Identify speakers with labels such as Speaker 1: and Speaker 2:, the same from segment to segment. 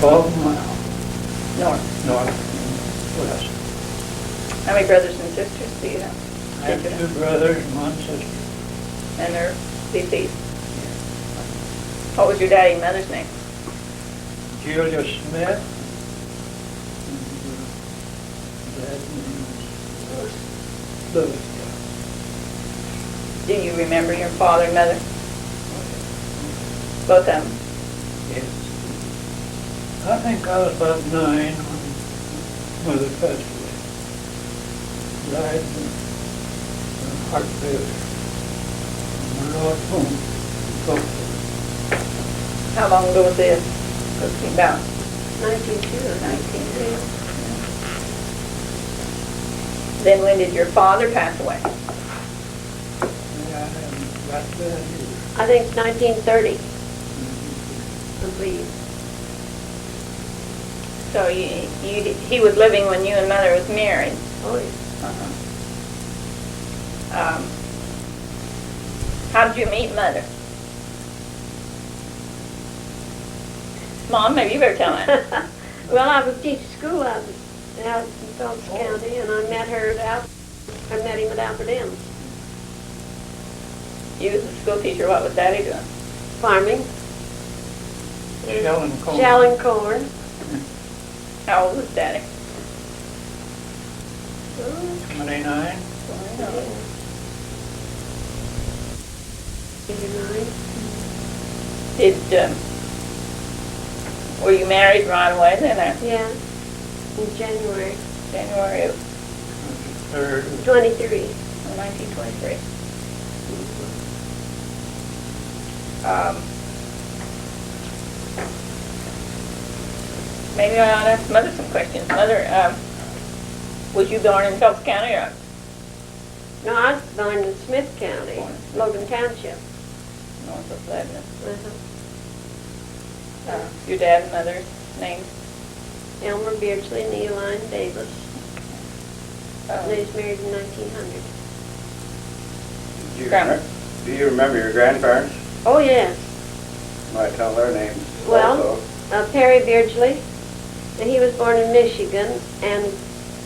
Speaker 1: 12 miles
Speaker 2: North.
Speaker 1: northwest.
Speaker 2: How many brothers and sisters do you have?
Speaker 1: I have 2 brothers and 1 sister.
Speaker 2: And they're deceased. What was your daddy and mother's name?
Speaker 1: Julia Smith. And dad's name was Louis.
Speaker 2: Do you remember your father and mother? Both of them?
Speaker 1: Yes. I think I was about 9 when mother passed away. Died from heart failure. My Lord home.
Speaker 2: How long ago was this? About
Speaker 3: 1902 or
Speaker 2: 19. Then when did your father pass away?
Speaker 1: Yeah, I haven't got that either.
Speaker 3: I think 1930, I believe.
Speaker 2: So he was living when you and mother was married.
Speaker 3: Oh, yeah.
Speaker 2: How did you meet mother? Mom, maybe you better tell that.
Speaker 3: Well, I was teaching school out in Phelps County, and I met him at Albert M's.
Speaker 2: You was a school teacher. What was Daddy doing?
Speaker 3: Farming.
Speaker 1: Shelling corn.
Speaker 3: Shelling corn.
Speaker 2: How old was Daddy?
Speaker 1: 29.
Speaker 3: 89.
Speaker 2: Were you married right away then?
Speaker 3: Yeah, in January.
Speaker 2: January of
Speaker 3: 23.
Speaker 2: 1923. Maybe I ought to ask Mother some questions. Mother, was you born in Phelps County or?
Speaker 3: No, I was born in Smith County, Logan Township.
Speaker 2: North of Lebanon.
Speaker 3: Uh-huh.
Speaker 2: Your dad and mother's names?
Speaker 3: Elmer Beardsley and Eline Davis. They was married in 1900.
Speaker 4: Do you remember your grandparents?
Speaker 3: Oh, yes.
Speaker 4: Might tell their names
Speaker 3: Well,
Speaker 4: also.
Speaker 3: Perry Beardsley, and he was born in Michigan, and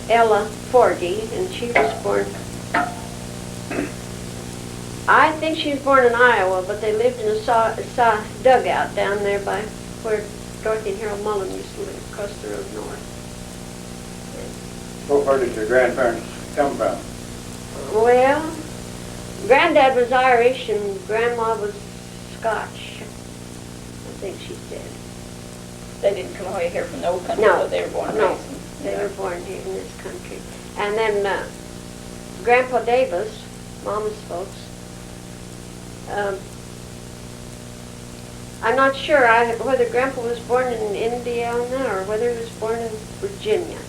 Speaker 3: Ella Forgy, and she was born, I think she was born in Iowa, but they lived in a dugout down there by where Dorothy and Harold Mullen used to live, across the road north.
Speaker 4: Where did your grandparents come from?
Speaker 3: Well, Granddad was Irish and Grandma was Scotch, I think she said.
Speaker 2: They didn't come away here from the old country,
Speaker 3: No,
Speaker 2: so they were born and
Speaker 3: no,
Speaker 2: raised in-
Speaker 3: they were born here in this country. And then Grandpa Davis, Mama's folks, I'm not sure whether Grandpa was born in Indiana or whether he was born in Virginia.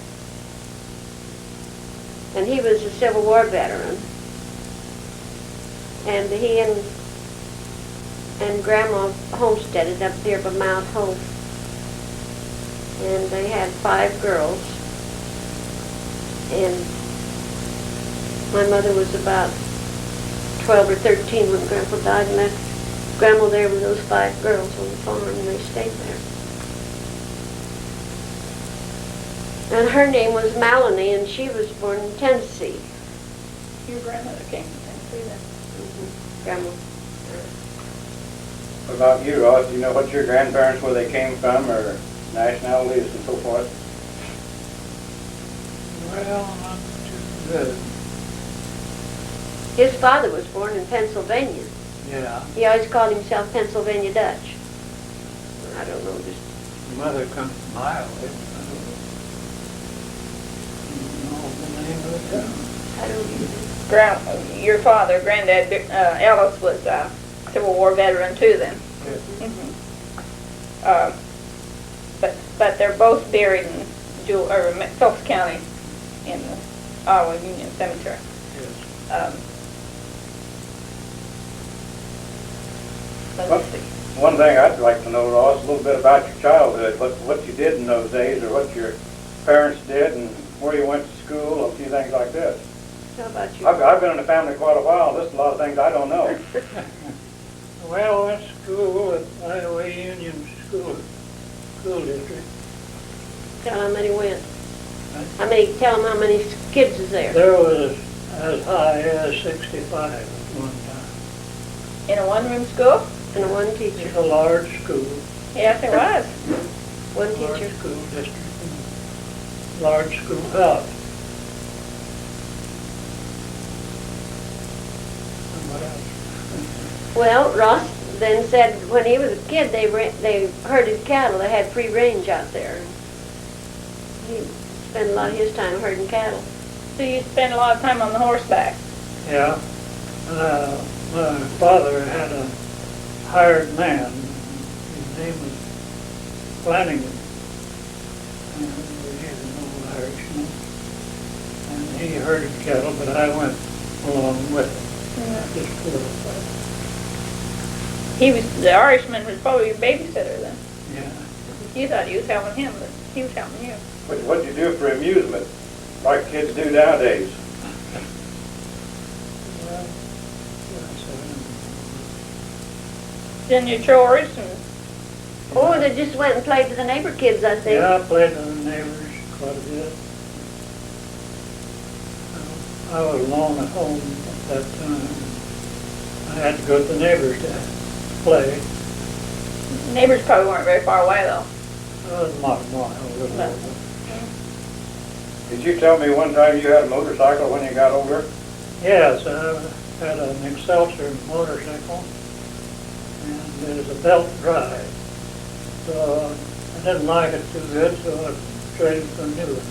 Speaker 3: And he was a Civil War veteran. And he and Grandma homesteaded up there by Mount Hope. And they had 5 girls. And my mother was about 12 or 13 when Grandpa died, and left Grandma there with those 5 girls on the farm, and they stayed there. And her name was Maloney, and she was born in Tennessee.
Speaker 2: Your grandmother came from Tennessee then?
Speaker 3: Grandma.
Speaker 4: What about you, Ross? Do you know what your grandparents, where they came from, or nationalities and so forth?
Speaker 1: Well, not too good.
Speaker 3: His father was born in Pennsylvania.
Speaker 1: Yeah.
Speaker 3: He always called himself Pennsylvania Dutch. I don't know, just...
Speaker 1: Mother comes from Iowa. I don't know the name of the town.
Speaker 3: I don't even...
Speaker 2: Your father, Granddad Ellis, was a Civil War veteran too then?
Speaker 1: Yes.
Speaker 2: But they're both buried in Phelps County in the Iowa Union Cemetery.
Speaker 1: Yes.
Speaker 2: Let's see.
Speaker 4: One thing I'd like to know, Ross, a little bit about your childhood, what you did in those days, or what your parents did, and where you went to school, a few things like this.
Speaker 3: How about you?
Speaker 4: I've been in the family quite a while. There's a lot of things I don't know.
Speaker 1: Well, I went to school at Iowa Union School, school district.
Speaker 3: Tell how many went. Tell them how many kids is there.
Speaker 1: There was as high as 65 at one time.
Speaker 2: In a one-room school?
Speaker 3: And one teacher.
Speaker 1: It's a large school.
Speaker 2: Yes, there was.
Speaker 3: One
Speaker 1: Large
Speaker 3: teacher.
Speaker 1: school district. And large schoolhouse. And what else?
Speaker 3: Well, Ross then said when he was a kid, they herded cattle. They had free range out there. He spent a lot of his time herding cattle.
Speaker 2: So you spend a lot of time on the horseback.
Speaker 1: Yeah. My father had a hired man. His name was Flanagan. And he was an old Irishman. And he herded cattle, but I went along with him. Just for
Speaker 2: The Irishman was probably your babysitter then.
Speaker 1: yeah.
Speaker 2: You thought you was helping him, but he was helping you.
Speaker 4: What'd you do for amusement, like kids do nowadays?
Speaker 1: Well,
Speaker 2: Done your chores and
Speaker 3: Oh, they just went and played with the neighbor kids, I think.
Speaker 1: yeah, I played with the neighbors quite a bit. I was alone at home at that time. I had to go to the neighbors to play.
Speaker 2: neighbors probably weren't very far away though.
Speaker 1: I was a little over.
Speaker 4: Did you tell me one time you had a motorcycle when you got older?
Speaker 1: Yes, I had an Excelsior motorcycle, and it was a belt drive. So I didn't like it too good, so I traded for a new one.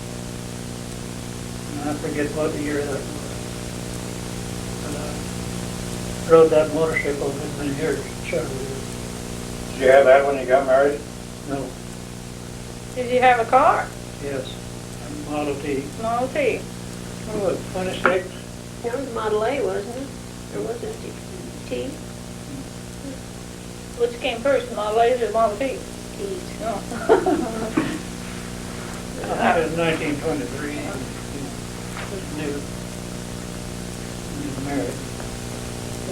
Speaker 1: And I forget what year that was. But I rode that motorcycle for many years, several years.
Speaker 4: Did you have that when you got married?
Speaker 1: No,
Speaker 2: Did you have a car?
Speaker 1: yes, a Model T.
Speaker 2: Model T.
Speaker 1: Oh, 26.
Speaker 3: That was Model A, wasn't it? Or was it T?
Speaker 2: Which came first, Model A or Model T? No.
Speaker 1: I think it was 1923. It was new. When you married.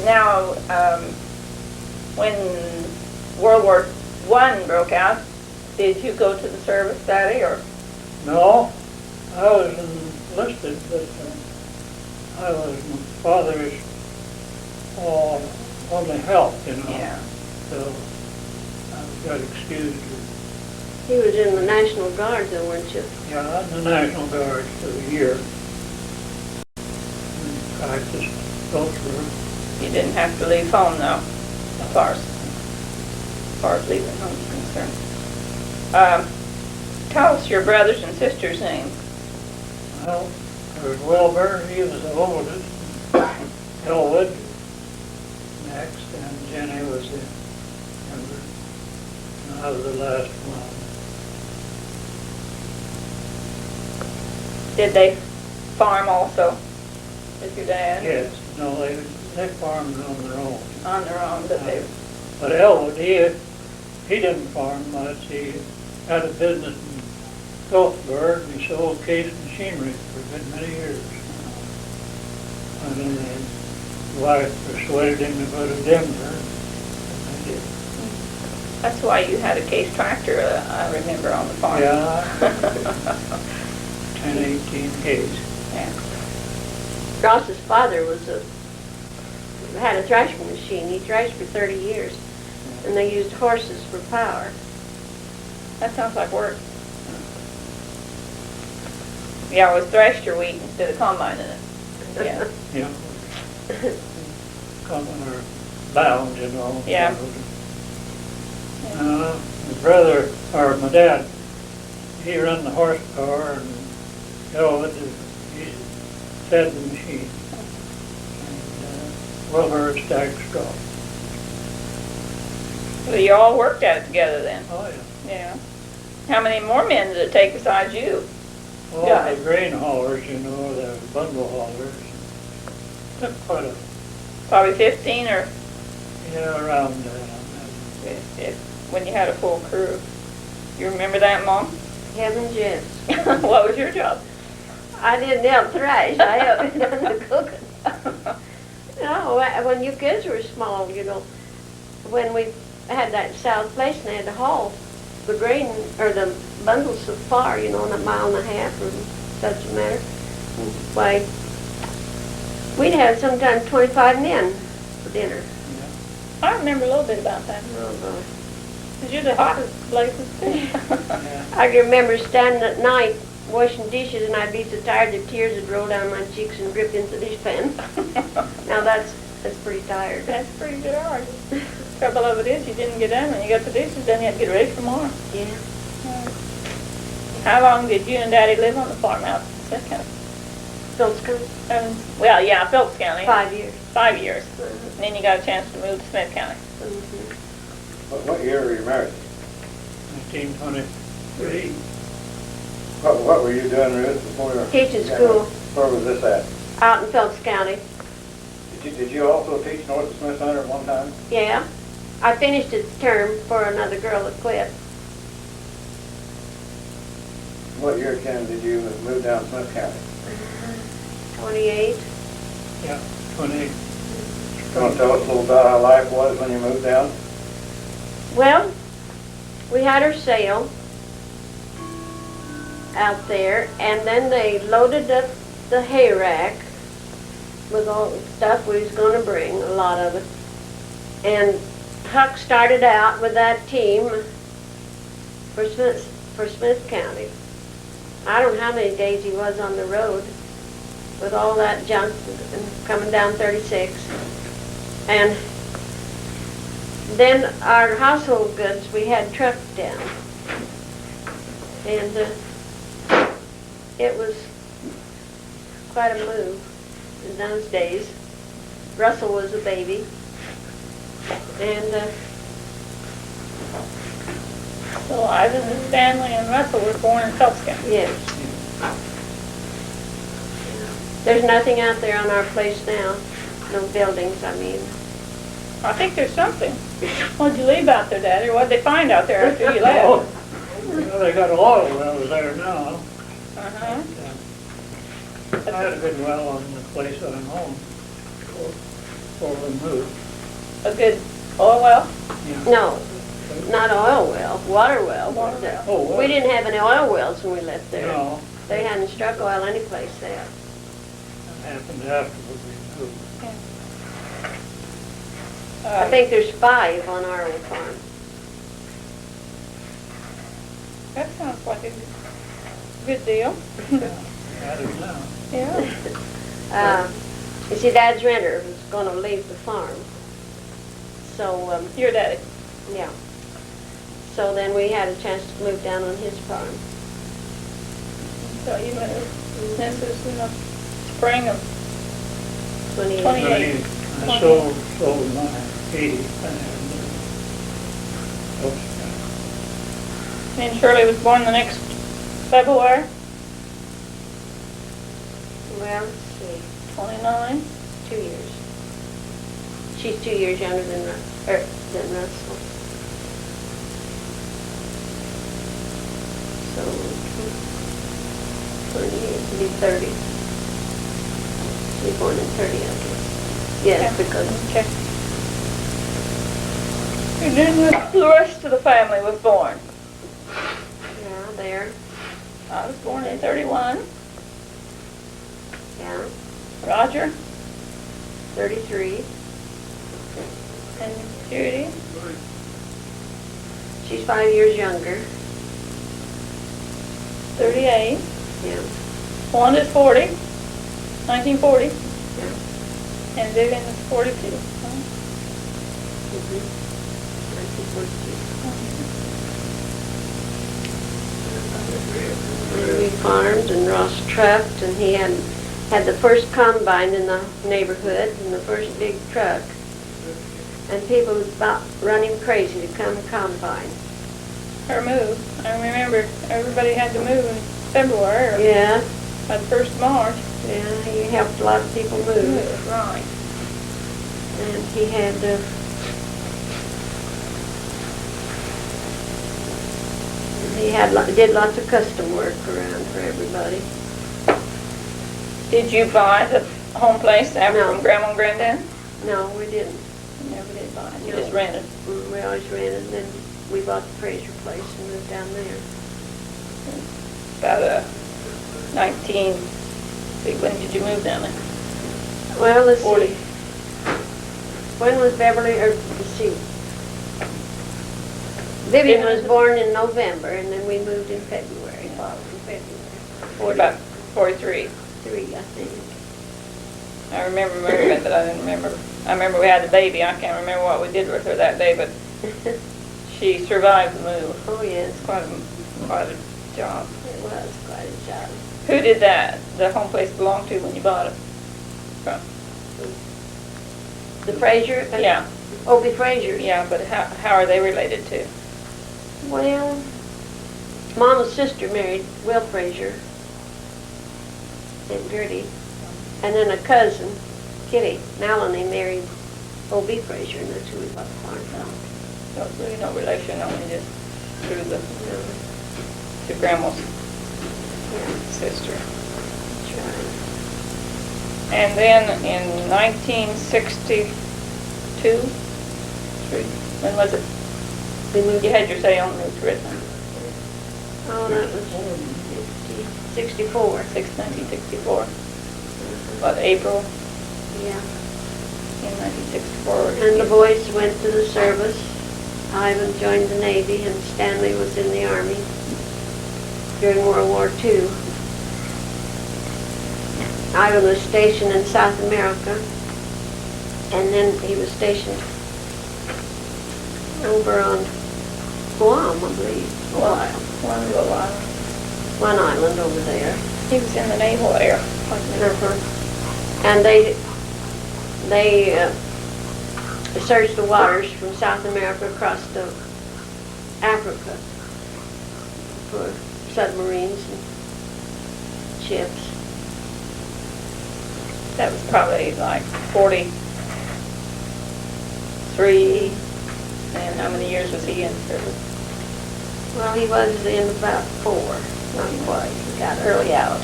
Speaker 2: Now, when World War I broke out, did you go to the service, Daddy, or?
Speaker 1: No, I was enlisted, but I was my father's only help, you know.
Speaker 2: Yeah.
Speaker 1: So I got excused.
Speaker 3: He was in the National Guard, though, weren't you?
Speaker 1: Yeah, in the National Guard for a year. And practiced both for
Speaker 2: You didn't have to leave home, though, as far as leaving home is concerned. Tell us your brothers and sisters' names.
Speaker 1: well, there was Wilbur, he was the oldest. Elwood next, and Jenny was the younger. And I was the last one.
Speaker 2: Did they farm also with your dad?
Speaker 1: Yes, no, they farmed on their own.
Speaker 2: On their own, but they,
Speaker 1: But Elwood, he didn't farm much. He had a business in Gulfburg, and he sold cated machinery for a good many years. And then his wife persuaded him to go to Denver, and they did.
Speaker 2: that's why you had a case tractor, I remember, on the farm.
Speaker 1: Yeah, 10, 18 Ks.
Speaker 2: Yeah.
Speaker 3: Ross's father had a thrashing machine. He thrashed for 30 years, and they used horses for power.
Speaker 2: That sounds like work. Yeah, it was threshed your wheat instead of combining it. Yeah.
Speaker 1: Yeah. Common or bound, you know.
Speaker 2: Yeah.
Speaker 1: My brother, or my dad, he ran the horsepower, and Elwood, he fed the machine. And Wilbur stacked straw.
Speaker 2: So you all worked at it together then?
Speaker 1: Oh, yeah.
Speaker 2: Yeah. How many more men did it take besides you?
Speaker 1: All
Speaker 2: Yeah.
Speaker 1: the grain haulers, you know, the bundle haulers. Took quite a,
Speaker 2: Probably 15 or
Speaker 1: yeah, around that.
Speaker 2: when you had a full crew. You remember that, Mom?
Speaker 3: Heavens, yes.
Speaker 2: What was your job?
Speaker 3: I didn't help thrash. I helped done the cooking. No, when you kids were small, you know, when we had that south place and they had to haul, the grain, or the bundles so far, you know, in a mile and a half or such a matter. Why, we'd have sometimes 25 men for dinner.
Speaker 2: I remember a little bit about that.
Speaker 3: Oh, boy.
Speaker 2: Because you're the hottest places too.
Speaker 1: Yeah.
Speaker 3: I can remember standing at night washing dishes, and I'd be so tired the tears would roll down my cheeks and drip into the dishpan. Now that's pretty tired.
Speaker 2: That's pretty good hours. Trouble of it is, you didn't get done when you got the dishes done. You had to get ready for tomorrow.
Speaker 3: Yeah.
Speaker 2: How long did you and Daddy live on the farm out in Smith County?
Speaker 3: Phil's County,
Speaker 2: Well, yeah, Phillips County.
Speaker 3: 5 years.
Speaker 2: 5 years. And then you got a chance to move to Smith County.
Speaker 3: Mhm.
Speaker 4: What year were you married?
Speaker 1: 1923.
Speaker 4: What were you doing, Ruth, before you...
Speaker 3: Teaching school
Speaker 4: Where was this at?
Speaker 3: out in Phillips County.
Speaker 4: Did you also teach north of Smith Center at one time?
Speaker 3: Yeah. I finished its term for another girl that quit.
Speaker 4: What year, Ken, did you move down Smith County?
Speaker 3: 28.
Speaker 1: Yeah, 28.
Speaker 4: You want to tell us a little about how life was when you moved down?
Speaker 3: Well, we had our sale out there, and then they loaded up the hay rack with all the stuff we was going to bring, a lot of it. And Huck started out with that team for Smith County. I don't know how many days he was on the road with all that junk and coming down 36. And then our household goods we had trucked down. And it was quite a move in those days. Russell was a baby. And
Speaker 2: So Ivan and Stanley and Russell were born in Phelps County.
Speaker 3: yes. There's nothing out there on our place now. No buildings, I mean.
Speaker 2: I think there's something. What'd you leave out there, Daddy? Or what'd they find out there after you left?
Speaker 1: Oh, well, they got oil wells there now.
Speaker 2: Uh-huh.
Speaker 1: I had a good well on the place that I'm on before we moved.
Speaker 2: A good oil well?
Speaker 1: Yeah.
Speaker 3: No, not oil well, water well.
Speaker 2: Water well.
Speaker 1: Oh, well.
Speaker 3: We didn't have any oil wells when we left there.
Speaker 1: No,
Speaker 3: They hadn't struck oil any place there.
Speaker 1: that happened after we moved.
Speaker 3: I think there's 5 on our old farm.
Speaker 2: That sounds like a good deal.
Speaker 1: Had it now.
Speaker 2: Yeah.
Speaker 3: You see, Dad's renter was going to leave the farm. So,
Speaker 2: Your daddy.
Speaker 3: yeah. So then we had a chance to move down on his farm.
Speaker 2: So you moved. This is in the spring of
Speaker 3: 28.
Speaker 2: 28.
Speaker 1: I sold my 80
Speaker 2: And Shirley was born the next February,
Speaker 3: Well, let's see,
Speaker 2: 29.
Speaker 3: 2 years. She's 2 years younger than Russell. So, 28, to be 30. She was born in 30, I guess. Yes,
Speaker 2: Okay.
Speaker 3: because
Speaker 2: Okay. And then the rest of the family was born.
Speaker 3: yeah, there,
Speaker 2: I was born in 31.
Speaker 3: yeah,
Speaker 2: Roger
Speaker 3: 33.
Speaker 2: and Judy.
Speaker 3: She's 5 years younger.
Speaker 2: 38.
Speaker 3: Yeah,
Speaker 2: One is 40, 1940,
Speaker 3: yeah.
Speaker 2: and Vivian is 42.
Speaker 3: Mhm. 1942. And we farmed, and Ross trucked, and he had the first combine in the neighborhood, and the first big truck. And people was about running crazy to come combine.
Speaker 2: Her move. I remember everybody had to move in February or
Speaker 3: Yeah,
Speaker 2: by the 1st of March.
Speaker 3: yeah, he helped a lot of people move.
Speaker 2: Right.
Speaker 3: And he had, did lots of custom work around for everybody.
Speaker 2: Did you buy the home place after
Speaker 3: No.
Speaker 2: from Grandma and Granddad?
Speaker 3: No, we didn't.
Speaker 2: You never did buy it. You
Speaker 3: No.
Speaker 2: just rented.
Speaker 3: We always rented, and then we bought the Fraser place and moved down there.
Speaker 2: About 19, when did you move down there?
Speaker 3: Well, let's
Speaker 2: 40.
Speaker 3: see. When was Beverly, or let's see. Vivian was born in November, and then we moved in February, following February.
Speaker 2: About 43.
Speaker 3: 3, I think.
Speaker 2: I remember moving, but I didn't remember. I remember we had the baby. I can't remember what we did with her that day, but she survived the move.
Speaker 3: Oh, yes,
Speaker 2: It's quite a job.
Speaker 3: it was quite a job.
Speaker 2: Who did that? The home place belong to when you bought it? From?
Speaker 3: The Fraser?
Speaker 2: Yeah,
Speaker 3: Obie Fraser.
Speaker 2: yeah, but how are they related to?
Speaker 3: Well, Mama's sister married Will Fraser and Gertie, and then a cousin, Kitty Maloney, married O.B. Fraser, and that's who we bought the farm from.
Speaker 2: So it's really no relation, only just through
Speaker 3: No,
Speaker 2: to grandma's
Speaker 3: yeah,
Speaker 2: sister.
Speaker 3: that's right.
Speaker 2: And then in 1962, when was it?
Speaker 3: We moved.
Speaker 2: You had your say on Ruth Richmond,
Speaker 3: Oh, that was 64.
Speaker 2: 1964. What, April
Speaker 3: Yeah.
Speaker 2: in 1964?
Speaker 3: And the boys went to the service. Ivan joined the Navy, and Stanley was in the Army during World War II. Ivan was stationed in South America, and then he was stationed over on Guam, I believe, for a while.
Speaker 2: One little while.
Speaker 3: One island over there.
Speaker 2: He was in the naval air.
Speaker 3: Uh-huh. And they searched the waters from South America across to Africa for submarines and ships.
Speaker 2: That was probably like 43. And how many years was he in service?
Speaker 3: Well, he was in about 4, not quite. He got early out.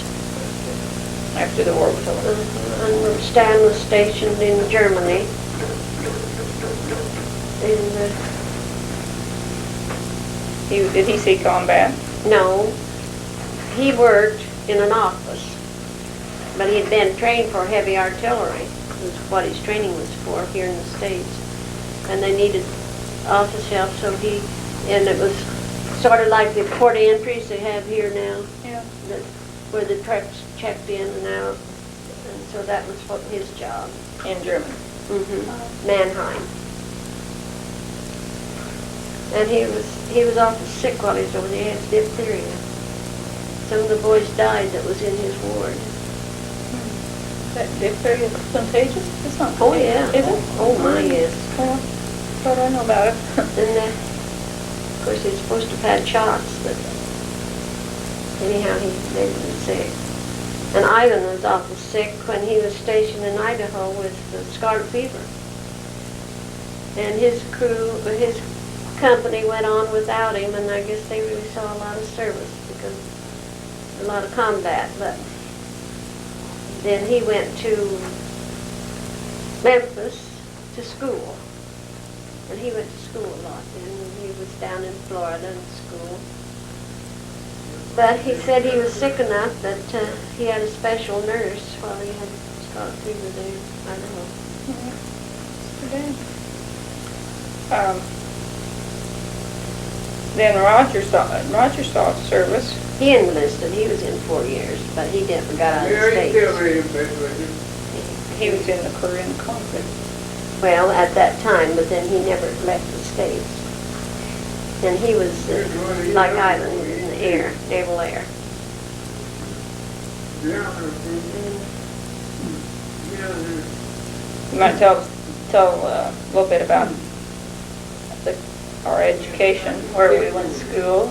Speaker 2: After the war was over.
Speaker 3: And Stan was stationed in Germany. And,
Speaker 2: Did he see combat?
Speaker 3: no, he worked in an office, but he had been trained for heavy artillery, was what his training was for here in the States. And they needed office help, so and it was sort of like the port entries they have here now,
Speaker 2: Yeah.
Speaker 3: where the trucks checked in and out. And so that was what his job.
Speaker 2: In Germany.
Speaker 3: Mannheim. And he was awful sick while he was over there. He had diphtheria. Some of the boys died that was in his ward.
Speaker 2: Is that diphtheria contagious? It's not.
Speaker 3: Oh, yeah.
Speaker 2: Is it?
Speaker 3: Oh, my, yes.
Speaker 2: Well, thought I know about it.
Speaker 3: And of course, he was supposed to have had shots, but anyhow, they were sick. And Ivan was awful sick when he was stationed in Idaho with the scarlet fever. And his company went on without him, and I guess they really saw a lot of service because a lot of combat. But then he went to Memphis to school. And he went to school a lot then, and he was down in Florida in school. But he said he was sick enough that he had a special nurse while he had scarlet fever there in Idaho.
Speaker 2: Then Roger saw service.
Speaker 3: He enlisted. He was in 4 years, but he never got out of the States.
Speaker 2: He was in the Korean conflict.
Speaker 3: Well, at that time, but then he never left the States. And he was, like Ivan, he was in the air, naval air.
Speaker 2: You might tell a little bit about our education, where we went to school.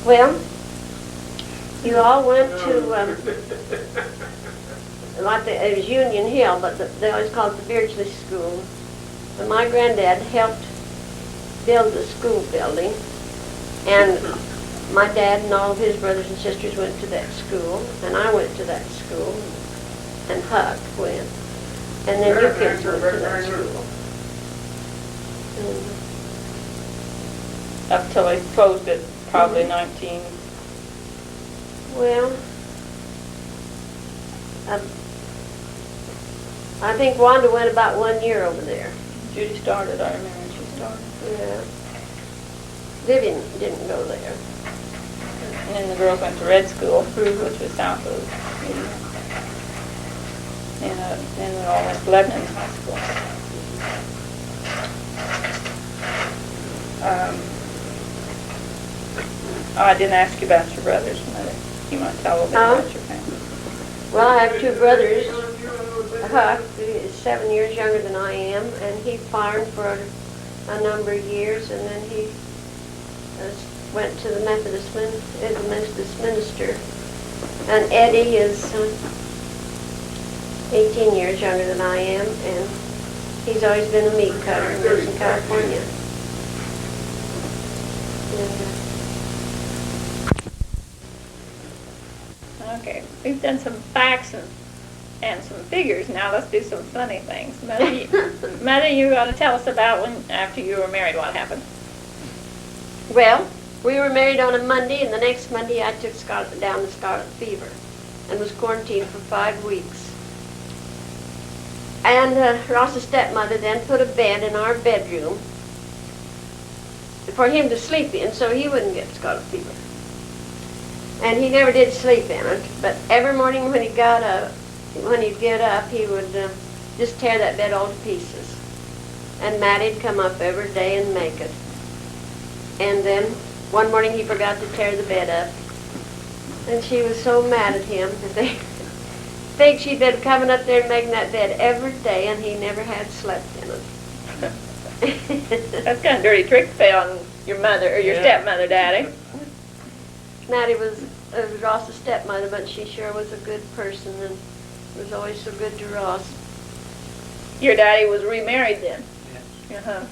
Speaker 3: Well, you all went to, it was Union Hill, but they always called it the Beardsley School. And my granddad helped build the school building, and my dad and all of his brothers and sisters went to that school, and I went to that school, and Huck went, and then you kids went to that school.
Speaker 2: up till they closed it, probably 19.
Speaker 3: Well, I think Wanda went about 1 year over there.
Speaker 2: Judy started, I remember when she started.
Speaker 3: Yeah. Vivian didn't go there.
Speaker 2: And then the girls went to Red School, which was south of Indiana. And then we all went to Lebanon High School. I didn't ask you about your brothers, Mother. You might tell a little bit about your family.
Speaker 3: Well, I have two brothers. Huck is 7 years younger than I am, and he farmed for a number of years, and then he went to the Methodist minister. And Eddie is 18 years younger than I am, and he's always been a meat cutter and lives in California.
Speaker 2: Okay, we've done some facts and some figures. Now let's do some funny things. Mother, you got to tell us about when, after you were married, what happened.
Speaker 3: Well, we were married on a Monday, and the next Monday I took Scarlet down with scarlet fever and was quarantined for 5 weeks. And Ross's stepmother then put a bed in our bedroom for him to sleep in so he wouldn't get scarlet fever. And he never did sleep in it, but every morning when he'd get up, he would just tear that bed all to pieces. And Mattie'd come up every day and make it. And then one morning he forgot to tear the bed up. And she was so mad at him that they think she'd been coming up there and making that bed every day, and he never had slept in it.
Speaker 2: That's kind of dirty trick to play on your mother or your stepmother, Daddy.
Speaker 3: Mattie was Ross's stepmother, but she sure was a good person and was always so good to Ross.
Speaker 2: Your daddy was remarried then?
Speaker 1: Yes.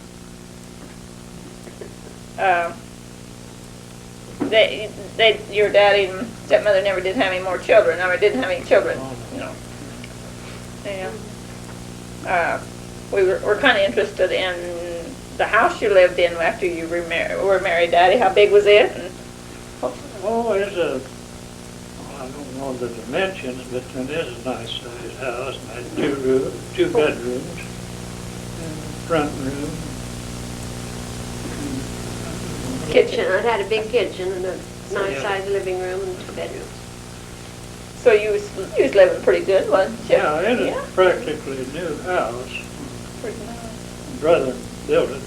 Speaker 2: Your daddy and stepmother never did have any more children. Never didn't have any children. You know. Yeah. We're kind of interested in the house you lived in after you were married, Daddy. How big was it? And
Speaker 1: Oh, it's I don't know the dimensions, but it is a nice sized house. It had two bedrooms, and a front room.
Speaker 3: Kitchen. It had a big kitchen and a nice sized living room and 2 bedrooms.
Speaker 2: so you was living pretty good, wasn't you?
Speaker 1: Yeah, it is practically a new house.
Speaker 2: Pretty nice.
Speaker 1: Brother built it.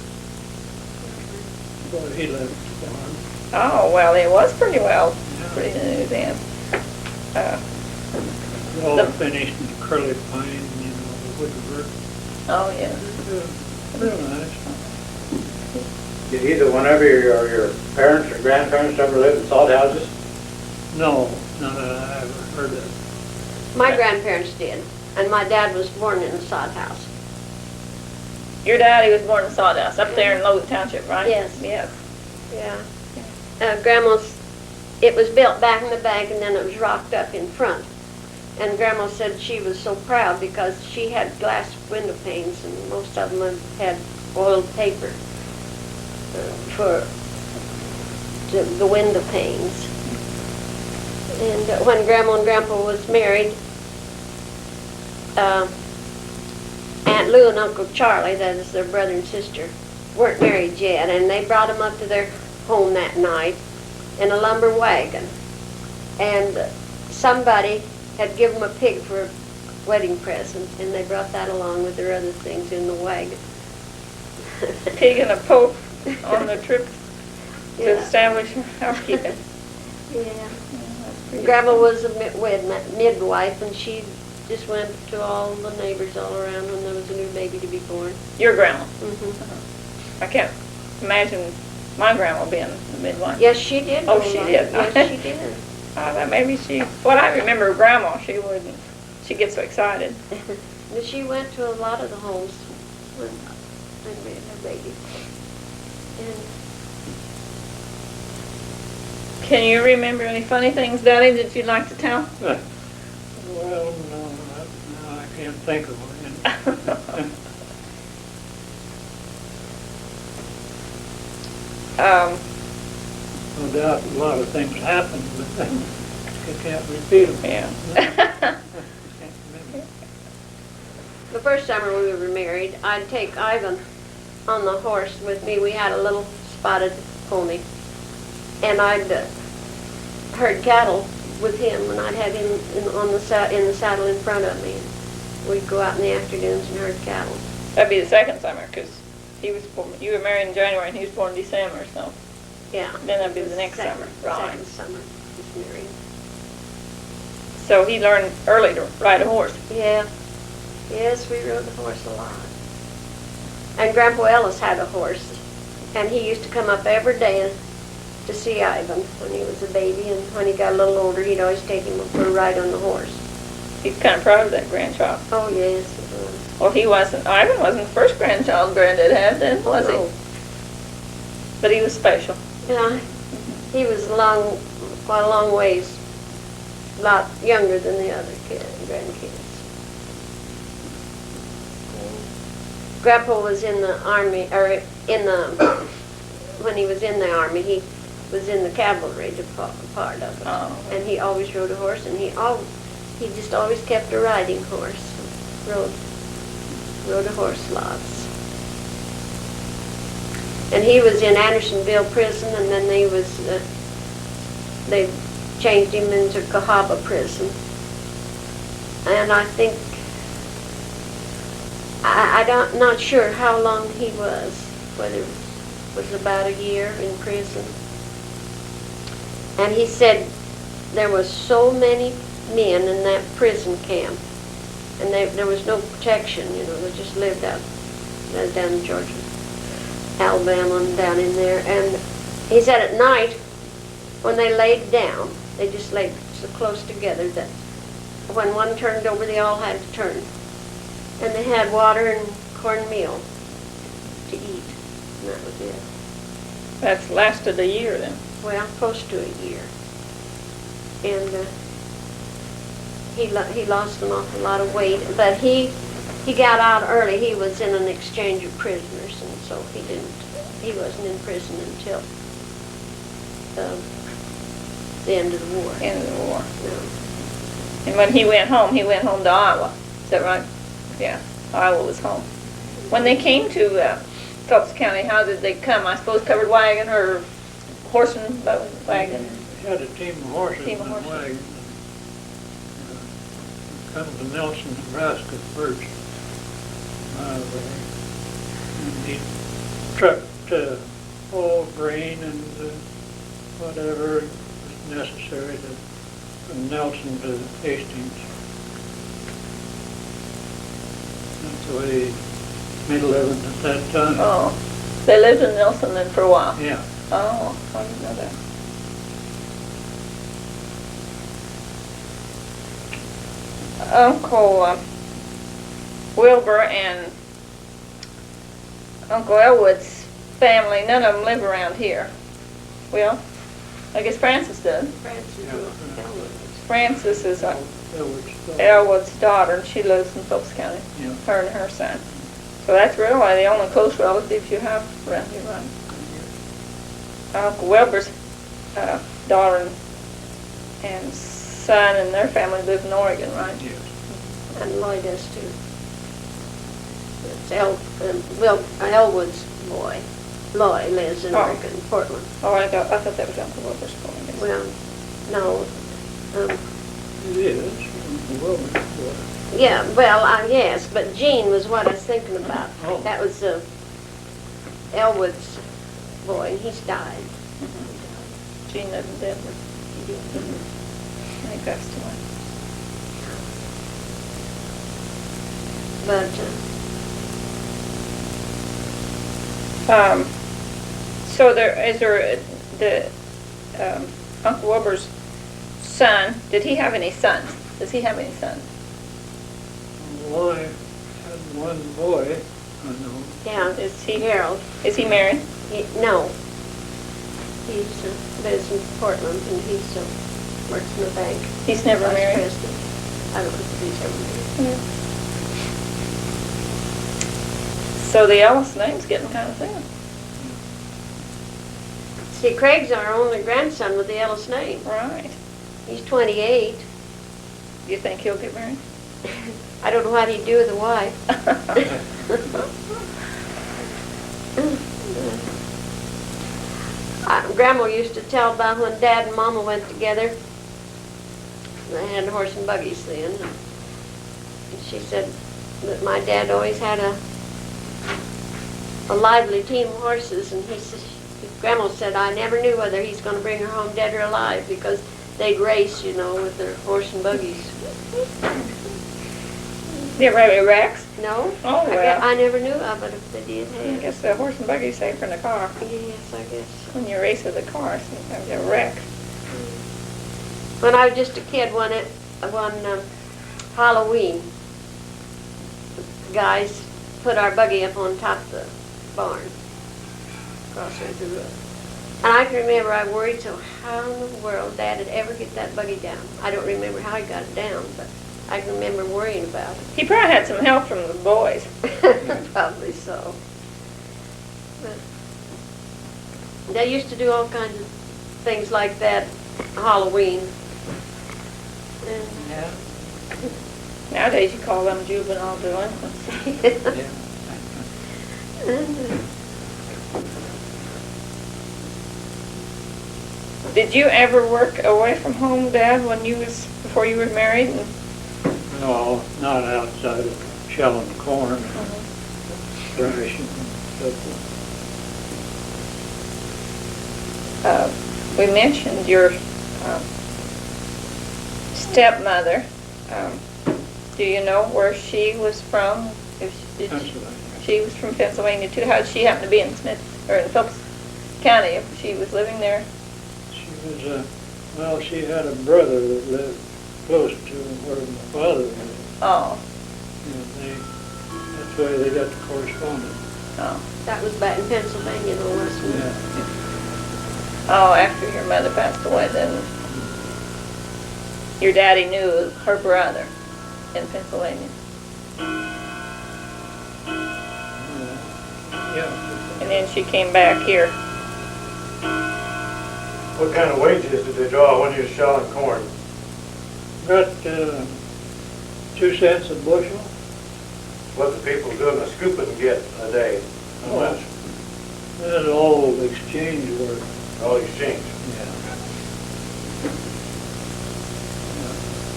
Speaker 1: Before he left the farm.
Speaker 2: Oh, well, it was pretty well,
Speaker 1: Yeah.
Speaker 2: pretty new then.
Speaker 1: All
Speaker 2: The-
Speaker 1: finished in curly pine, the woodwork.
Speaker 2: Oh, yeah.
Speaker 1: Real nice.
Speaker 4: Did either one of you or your parents or grandparents ever live in sod houses?
Speaker 1: No, none that I ever heard of.
Speaker 3: My grandparents did, and my dad was born in a sod house.
Speaker 2: Your daddy was born in Sawdust, up there in Logan Township, right?
Speaker 3: Yes.
Speaker 2: Yes.
Speaker 3: Yeah. Grandma's, it was built back in the back and then it was rocked up in front. And Grandma said she was so proud because she had glass window panes and most of them had oiled paper for the window panes. And when Grandma and Grandpa was married, Aunt Lou and Uncle Charlie, that is their brother and sister, weren't married yet, and they brought them up to their home that night in a lumber wagon. And somebody had given them a pig for a wedding present, and they brought that along with their other things in the wagon.
Speaker 2: Pig and a poke on the trip to
Speaker 3: Yeah.
Speaker 2: establish housekeeping.
Speaker 3: Yeah. Grandma was a midwife, and she just went to all the neighbors all around when there was a new baby to be born.
Speaker 2: Your grandma.
Speaker 3: Mm-hmm.
Speaker 2: I can't imagine my grandma being a midwife.
Speaker 3: Yes, she did.
Speaker 2: Oh,
Speaker 3: go
Speaker 2: she
Speaker 3: along.
Speaker 2: did.
Speaker 3: Yes, she did.
Speaker 2: Maybe I remember grandma, she wouldn't, she gets so excited.
Speaker 3: But she went to a lot of the homes when we had her baby. And
Speaker 2: Can you remember any funny things, Daddy, that you'd like to tell?
Speaker 1: Well, no, I can't think of one. No doubt a lot of things happen, but you can't repeat them.
Speaker 2: Yeah.
Speaker 3: The first summer we were married, I'd take Ivan on the horse with me. We had a little spotted pony, and I'd herd cattle with him, and I'd have him in the saddle in front of me. We'd go out in the afternoons and herd cattle.
Speaker 2: That'd be the second summer, because you were married in January and he was born in December, so
Speaker 3: Yeah.
Speaker 2: then that'd be the next summer. Right.
Speaker 3: Second summer he's married.
Speaker 2: So he learned early to ride a horse.
Speaker 3: Yeah. Yes, we rode the horse a lot. And Grandpa Ellis had a horse, and he used to come up every day to see Ivan when he was a baby, and when he got a little older, he'd always take him for a ride on the horse.
Speaker 2: He's kind of proud of that grandchild.
Speaker 3: Oh, yes, he was.
Speaker 2: Well, Ivan wasn't the first grandchild Granddad had then, was he?
Speaker 3: No.
Speaker 2: But he was special.
Speaker 3: Yeah, he was quite a long ways, a lot younger than the other grandkids. Grandpa was in the army, or when he was in the army, he was in the cavalry part of it.
Speaker 2: Oh.
Speaker 3: And he always rode a horse, and he just always kept a riding horse. Rode a horse lots. And he was in Andersonville prison, and then they changed him into Cahaba prison. And I think, I'm not sure how long he was, whether it was about a year in prison. And he said there was so many men in that prison camp, and there was no protection, they just lived out down in Georgia, Alabama, and down in there. And he said at night, when they laid down, they just laid so close together that when one turned over, they all had to turn. And they had water and cornmeal to eat, and that was it.
Speaker 2: That's lasted a year then.
Speaker 3: Well, close to a year. And he lost an awful lot of weight, but he got out early. He was in an exchange of prisoners, and so he wasn't in prison until the end of the war.
Speaker 2: End of the war.
Speaker 3: No.
Speaker 2: And when he went home to Iowa. Is that right? Yeah, Iowa was home. When they came to Phelps County, how did they come? I suppose covered wagon or horse and wagon?
Speaker 1: He had a team of horses
Speaker 2: Team of
Speaker 1: and a
Speaker 2: horses.
Speaker 1: wagon. Come to Nelson, Nebraska first. And he trucked all grain and whatever was necessary from Nelson to Hastings. That's the way he made a living at that time.
Speaker 2: Oh, they lived in Nelson then for a while.
Speaker 1: Yeah.
Speaker 2: Oh, I didn't know that. Uncle Wilbur and Uncle Elwood's family, none of them live around here. Well, I guess Francis does. Francis is Elwood's daughter, and she lives in Phelps County,
Speaker 1: Yeah.
Speaker 2: her and her son. So that's really the only close relatives you have around here, right? Uncle Wilbur's daughter and son and their family live in Oregon, right?
Speaker 1: Yes.
Speaker 3: And Lloyd does too. It's Elwood's boy. Lloyd lives in
Speaker 2: Oh.
Speaker 3: Oregon, Portland.
Speaker 2: Oh, I thought that was Uncle Wilbur's boy, I guess.
Speaker 3: Well, no.
Speaker 1: It is. Well,
Speaker 3: Yeah, well, yes, but Gene was what I was thinking about.
Speaker 1: Oh.
Speaker 3: That was Elwood's boy, and he's died.
Speaker 2: Gene lived in Denver. I think that's the one.
Speaker 3: But
Speaker 2: So the Uncle Wilbur's son, did he have any sons? Does he have any sons?
Speaker 1: well, I had one boy, I know.
Speaker 3: yeah,
Speaker 2: Is he
Speaker 3: Harold.
Speaker 2: Is he married?
Speaker 3: No, he's lives in Portland, and he's works in the bank.
Speaker 2: He's never
Speaker 3: Vice
Speaker 2: married?
Speaker 3: president. I don't know if he's ever married.
Speaker 2: Yeah. So the Ellis name's getting kind of thin.
Speaker 3: See, Craig's our only grandson with the Ellis name.
Speaker 2: Right.
Speaker 3: He's 28.
Speaker 2: Do you think he'll get married?
Speaker 3: I don't know what he'd do with a wife. Grandma used to tell about when Dad and Mama went together. They had horse and buggies then. And she said that my dad always had a lively team of horses, and Grandma said, I never knew whether he's going to bring her home dead or alive, because they'd race, you know, with their horse and buggies.
Speaker 2: You ever have any wrecks?
Speaker 3: No?
Speaker 2: Oh, well.
Speaker 3: I never knew of it if they did
Speaker 2: I
Speaker 3: have.
Speaker 2: guess the horse and buggy safer in the car.
Speaker 3: Yes, I guess.
Speaker 2: When you race with the car, sometimes you have a wreck.
Speaker 3: When I was just a kid, one Halloween, the guys put our buggy up on top of the barn, across the road. And I can remember I worried, so how in the world Dad would ever get that buggy down? I don't remember how he got it down, but I can remember worrying about it.
Speaker 2: He probably had some help from the boys.
Speaker 3: Probably so. But they used to do all kinds of things like that Halloween. And
Speaker 1: Yeah.
Speaker 2: Nowadays you call them juvenile delinquents. Did you ever work away from home, Dad, before you were married?
Speaker 1: No, not outside of shelling corn and thrashing and so forth.
Speaker 2: We mentioned your stepmother. Do you know where she was from?
Speaker 1: Pennsylvania.
Speaker 2: She was from Pennsylvania too. How did she happen to be in Smith or in Phillips County if she was living there?
Speaker 1: She was, well, she had a brother that lived close to where my father lived.
Speaker 2: Oh.
Speaker 1: And that's why they got the correspondence.
Speaker 2: Oh.
Speaker 3: that was back in Pennsylvania, no less than
Speaker 1: Yeah.
Speaker 2: Oh, after your mother passed away, then your daddy knew her brother in Pennsylvania.
Speaker 1: Yeah.
Speaker 2: And then she came back here.
Speaker 4: What kind of wages did they draw when you were shelling corn?
Speaker 1: Got 2 cents a bushel.
Speaker 4: What the people doing the scooping get a day? How
Speaker 1: Well,
Speaker 4: much?
Speaker 1: That's all exchange work.
Speaker 4: All exchange.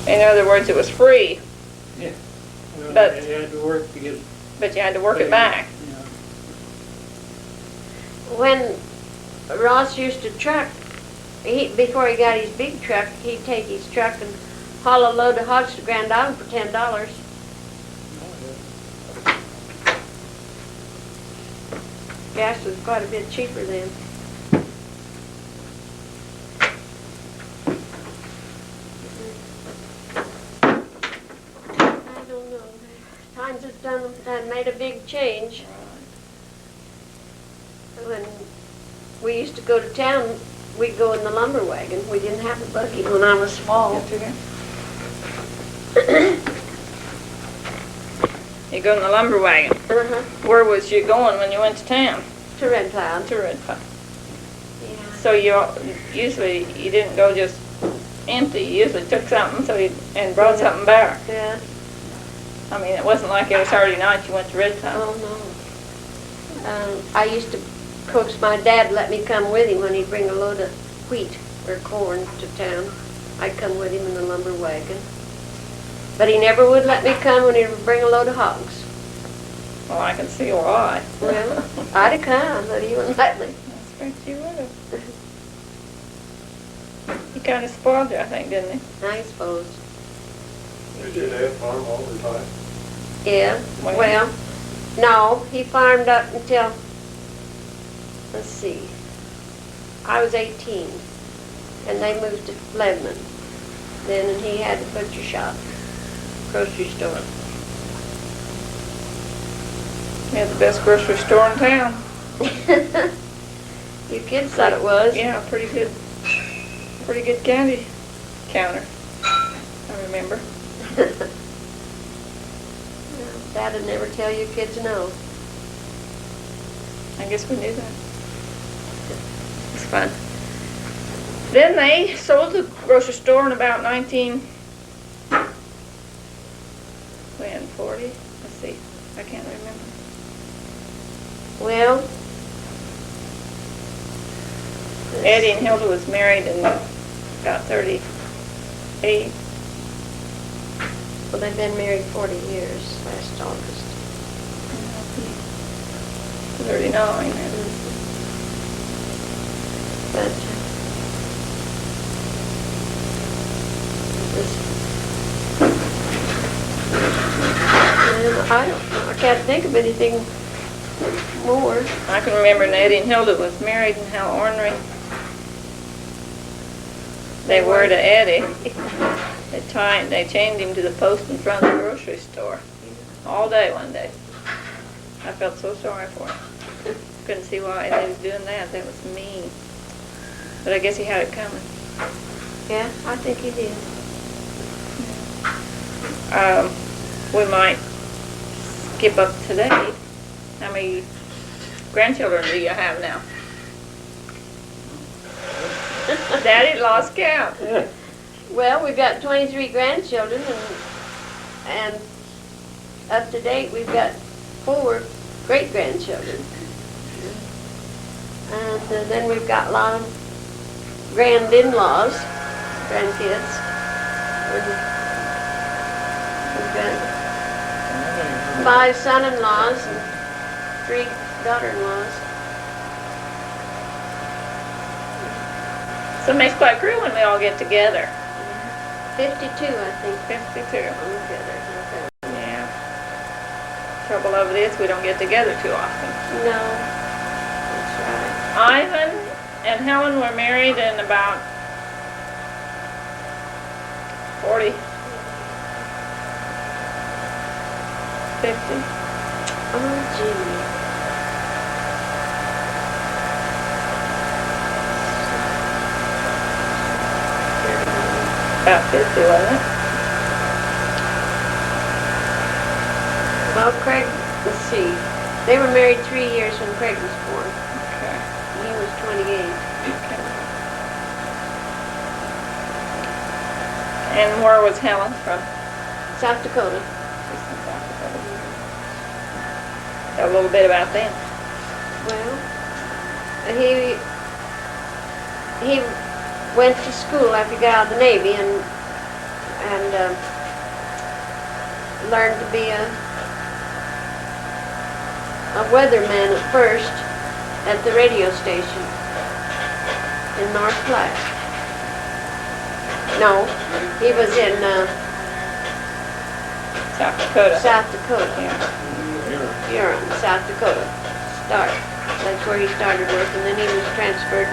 Speaker 1: Yeah.
Speaker 2: In other words, it was free,
Speaker 1: Yeah. Well,
Speaker 2: But-
Speaker 1: you had to work to get
Speaker 2: but you had to work it back.
Speaker 1: Yeah.
Speaker 3: when Ross used to truck, before he got his big truck, he'd take his truck and haul a load of hogs to Grand Island for $10. Gas was quite a bit cheaper then. I don't know. Times have made a big change. When we used to go to town, we'd go in the lumber wagon. We didn't have a buggy when I was small.
Speaker 2: You go in the lumber wagon.
Speaker 3: Uh-huh.
Speaker 2: Where was you going when you went to town?
Speaker 3: To Red Cloud.
Speaker 2: To Red Cloud.
Speaker 3: Yeah.
Speaker 2: So usually you didn't go just empty. You usually took something and brought something back.
Speaker 3: Yeah.
Speaker 2: I mean, it wasn't like every Saturday night you went to Red Cloud.
Speaker 3: Oh, no. I used to coax my dad to let me come with him when he'd bring a load of wheat or corn to town. I'd come with him in the lumber wagon. But he never would let me come when he would bring a load of hogs.
Speaker 2: Well, I can see why.
Speaker 3: Well, I'd have come, but he wouldn't let me.
Speaker 2: I expect you would have. He kind of spoiled you, I think, didn't he?
Speaker 3: I suppose.
Speaker 4: Did your dad farm all the time?
Speaker 3: Yeah.
Speaker 2: Well-
Speaker 3: Well, no, he farmed up until, let's see, I was 18, and they moved to Lebanon. Then and he had a butcher shop, grocery store.
Speaker 2: We had the best grocery store in town.
Speaker 3: You kids thought it was.
Speaker 2: Yeah, pretty good candy counter, I remember.
Speaker 3: Dad'd never tell you kids no.
Speaker 2: I guess we knew that. fun. Then they sold the grocery store in about 1940? Let's see. I can't remember.
Speaker 3: Well,
Speaker 2: Eddie and Hilda was married in about 38.
Speaker 3: well, they've been married 40 years last August.
Speaker 2: 39.
Speaker 3: But I can't think of anything more.
Speaker 2: I can remember when Eddie and Hilda was married and how ornery they were to Eddie. They chained him to the post in front of the grocery store all day one day. I felt so sorry for him. Couldn't see why they was doing that. That was mean. But I guess he had it coming.
Speaker 3: Yeah, I think he did.
Speaker 2: We might skip up today. How many grandchildren do you have now? Daddy lost count.
Speaker 3: Well, we've got 23 grandchildren, and up to date we've got 4 great-grandchildren. And then we've got a lot of grand-in-laws, grandkids. And we've got 5 son-in-laws and 3 daughter-in-laws.
Speaker 2: So it makes quite cruel when we all get together.
Speaker 3: 52, I think.
Speaker 2: 52.
Speaker 3: Altogether.
Speaker 2: Yeah. Trouble of it is we don't get together too often.
Speaker 3: No, that's right.
Speaker 2: Ivan and Helen were married in about 40, 50.
Speaker 3: Oh, gee.
Speaker 2: About 50, wasn't it?
Speaker 3: Well, Craig, let's see. They were married 3 years when Craig was born.
Speaker 2: Okay.
Speaker 3: He was 28.
Speaker 2: Okay. And where was Helen from?
Speaker 3: South Dakota.
Speaker 2: She's from South Dakota. Tell a little bit about them.
Speaker 3: Well, he went to school after he got out of the Navy and learned to be a weatherman at first at the radio station in North Platte. No, he was in
Speaker 2: South Dakota.
Speaker 3: South Dakota.
Speaker 2: Yeah.
Speaker 3: Huron, South Dakota. That's where he started work, and then he was transferred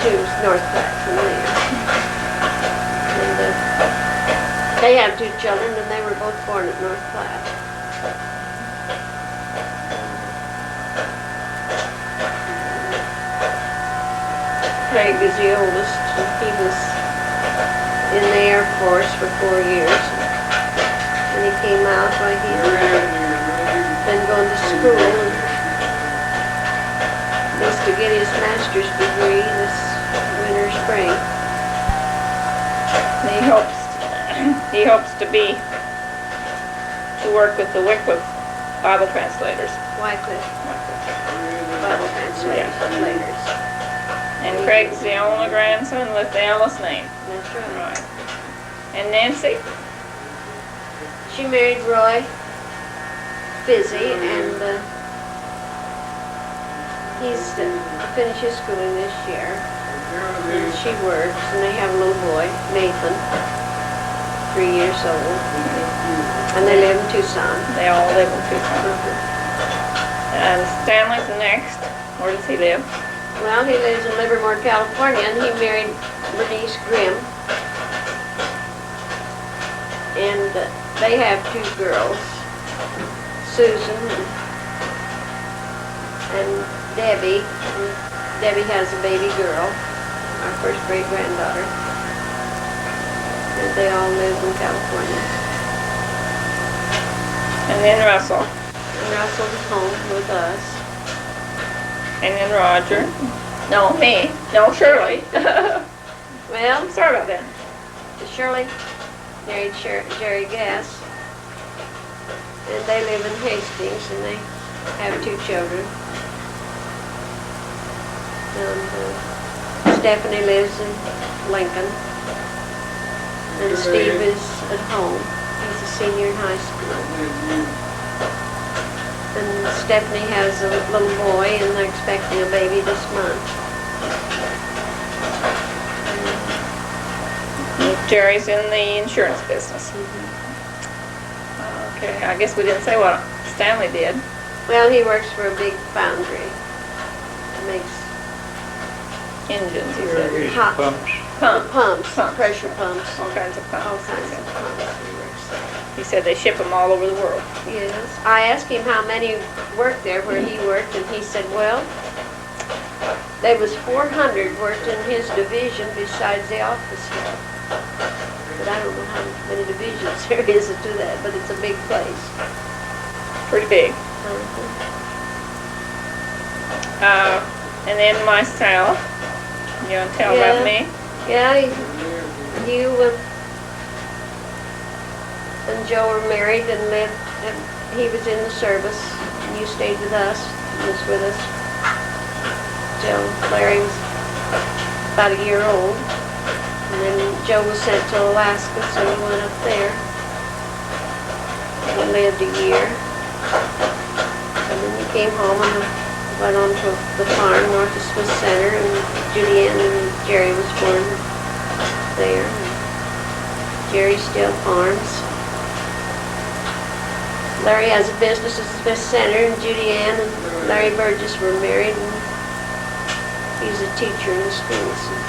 Speaker 3: to North Platte from there. And they had 2 children, and they were both born at North Platte. Craig is the oldest, and he was in the Air Force for 4 years. When he came out, he had been going to school and was to get his master's degree this winter, spring.
Speaker 2: And he hopes to work with the Wycliffe Bible translators.
Speaker 3: Wycliffe Bible translators.
Speaker 2: And Craig's the only grandson with the Ellis name.
Speaker 3: That's right.
Speaker 2: Right. And Nancy?
Speaker 3: She married Roy Fizzy, and he's finished his schooling this year. And she works, and they have a little boy, Nathan, 3 years old. And they live in Tucson.
Speaker 2: They all live in Tucson. And Stanley's the next. Where does he live?
Speaker 3: Well, he lives in Livermore, California, and he married Bernice Grimm. And they have 2 girls, Susan and Debbie. And Debbie has a baby girl, our first great-granddaughter. And they all live in California.
Speaker 2: And then Russell.
Speaker 3: And Russell's home with us.
Speaker 2: And then Roger. No, me. No, Shirley.
Speaker 3: Well,
Speaker 2: Sorry about that.
Speaker 3: Shirley married Jerry Gass, and they live in Hastings, and they have 2 children. And Stephanie lives in Lincoln, and Steve is at home. He's a senior in high school. And Stephanie has a little boy, and they're expecting a baby this month.
Speaker 2: Jerry's in the insurance business. Okay, I guess we didn't say what Stanley did.
Speaker 3: Well, he works for a big foundry. Makes
Speaker 2: Engines, he said.
Speaker 3: hot
Speaker 1: Pumps.
Speaker 3: pumps, pressure pumps,
Speaker 2: All kinds of
Speaker 3: all
Speaker 2: pumps.
Speaker 3: kinds of pumps he works there.
Speaker 2: He said they ship them all over the world.
Speaker 3: Yes. I asked him how many worked there where he worked, and he said, well, there was 400 worked in his division besides the office staff. But I don't know how many divisions there is to that, but it's a big place.
Speaker 2: Pretty big. And then myself. You want to tell about me?
Speaker 3: Yeah, you and Joe were married and lived, and he was in the service, and you stayed with us, was with us. Larry was about a year old, and then Joe was sent to Alaska, so he went up there and lived a year. And then he came home and went on to the farm north of Smith Center, and Judy Ann and Jerry was born there. Jerry still farms. Larry has a business at Smith Center, and Judy Ann and Larry Burgess were married, and he's a teacher in the schools at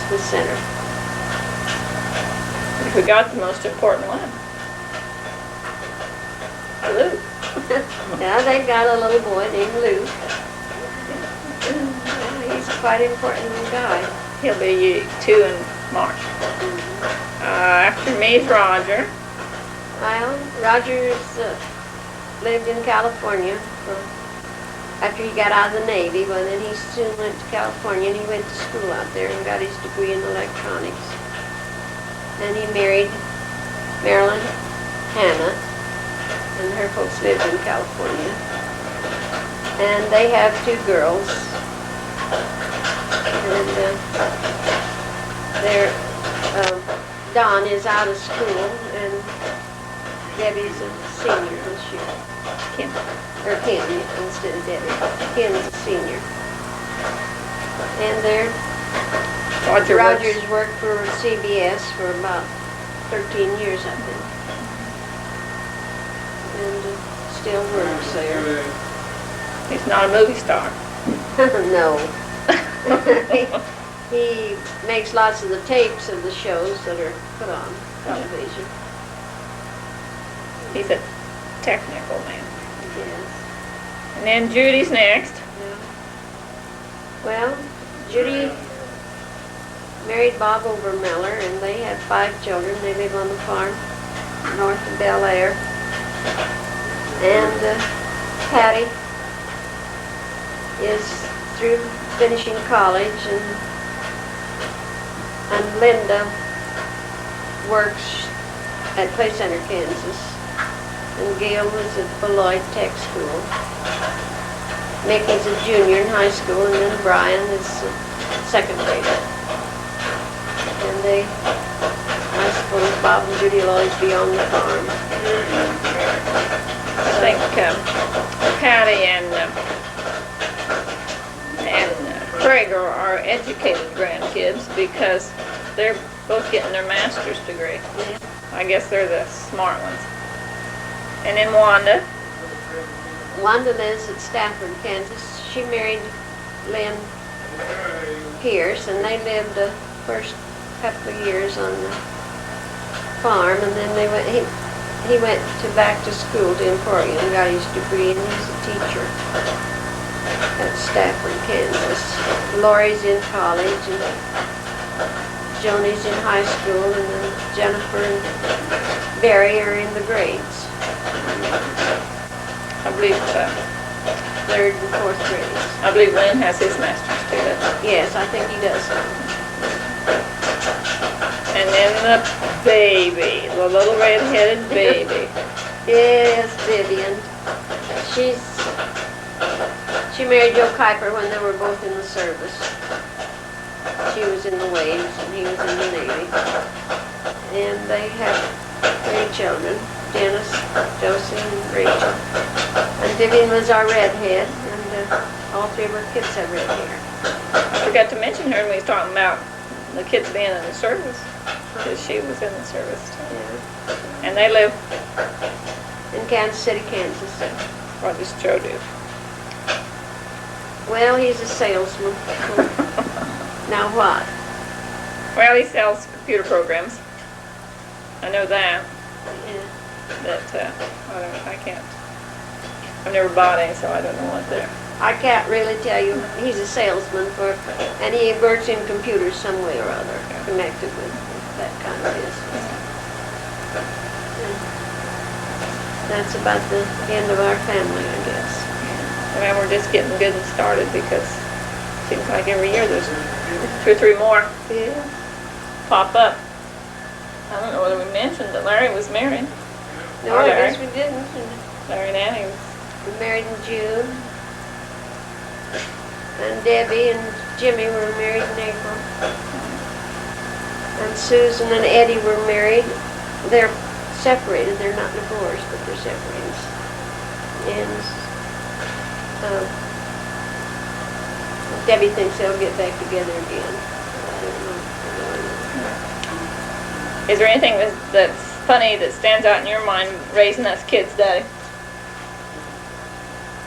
Speaker 3: Smith Center.
Speaker 2: We forgot the most important one. Luke.
Speaker 3: Yeah, they've got a little boy named Luke. Yeah, he's quite an important guy.
Speaker 2: He'll be 2 in March. After me is Roger.
Speaker 3: Well, Roger's lived in California after he got out of the Navy, but then he soon went to California, and he went to school out there and got his degree in electronics. And he married Marilyn Hannah, and her folks lived in California. And they have 2 girls. And Dawn is out of school, and Debbie's a senior this year.
Speaker 2: Kim.
Speaker 3: Or Kim instead of Debbie. Kim's a senior. And Roger's worked for CBS for about 13 years, I think. And still works there.
Speaker 2: He's not a movie star.
Speaker 3: No. He makes lots of the tapes of the shows that are put on television.
Speaker 2: He's a technical man.
Speaker 3: Yes.
Speaker 2: And then Judy's next.
Speaker 3: Yeah. Well, Judy married Bob Obermiller, and they had 5 children. They live on the farm north of Bel Air. And Patty is through finishing college, and Linda works at Clay Center, Kansas, and Gail was at Beloit Tech School. Mickey's a junior in high school, and then Brian is a second grader. And I suppose Bob and Judy will always be on the farm.
Speaker 2: I think Patty and Craig are educated grandkids because they're both getting their master's degree.
Speaker 3: Yeah.
Speaker 2: I guess they're the smart ones. And then Wanda.
Speaker 3: Wanda lives at Stafford, Kansas. She married Lynn Pierce, and they lived the first couple of years on the farm, and then he went back to school to Emporium and got his degree, and he's a teacher at Stafford, Kansas. Lori's in college, and Joni's in high school, and then Jennifer and Barry are in the grades.
Speaker 2: I believe
Speaker 3: 3rd and 4th grades.
Speaker 2: I believe Lynn has his master's too.
Speaker 3: Yes, I think he does.
Speaker 2: And then the baby, the little red-headed baby.
Speaker 3: Yes, Vivian. She married Joe Kuiper when they were both in the service. She was in the Waves and he was in the Navy. And they have 3 children, Dennis, Josie, and Rachel. And Vivian was our redhead, and all 3 of our kids have red hair.
Speaker 2: I forgot to mention her when we was talking about the kids being in the service, because she was in the service too.
Speaker 3: Yeah.
Speaker 2: And they live,
Speaker 3: In Kansas City, Kansas.
Speaker 2: what does Joe do?
Speaker 3: Well, he's a salesman. Now what?
Speaker 2: Well, he sells computer programs. I know that,
Speaker 3: Yeah.
Speaker 2: but I can't. I've never bought any, so I don't know what they're.
Speaker 3: I can't really tell you. He's a salesman and he works in computers some way or other, connected with that kind of business. And that's about the end of our family, I guess.
Speaker 2: Well, we're just getting good and started because it seems like every year there's 2 or 3 more
Speaker 3: Yeah.
Speaker 2: pop up. I don't know whether we mentioned that Larry was married.
Speaker 3: No, I guess we didn't.
Speaker 2: Larry and Annie was.
Speaker 3: We married in June. And Debbie and Jimmy were married in April. And Susan and Eddie were married. They're separated. They're not divorced, but they're separated. And Debbie thinks they'll get back together again. I don't know.
Speaker 2: Is there anything that's funny that stands out in your mind raising us kids, Daddy?